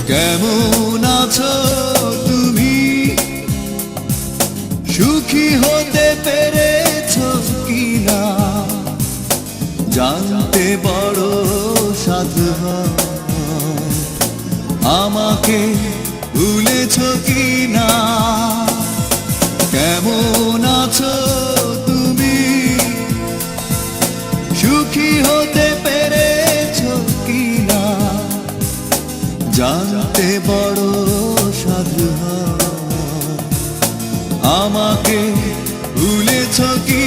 কেমন আছো তুমি? সুখী হতে পেরেছো কিনা জানতে বড় সাধু হয়। আমাকে ভুলেছো কিনা? কেমন আছো তুমি? সুখী হতে পেরেছো কিনা জানতে বড় সাধু হয়। আমাকে ভুলেছো কি?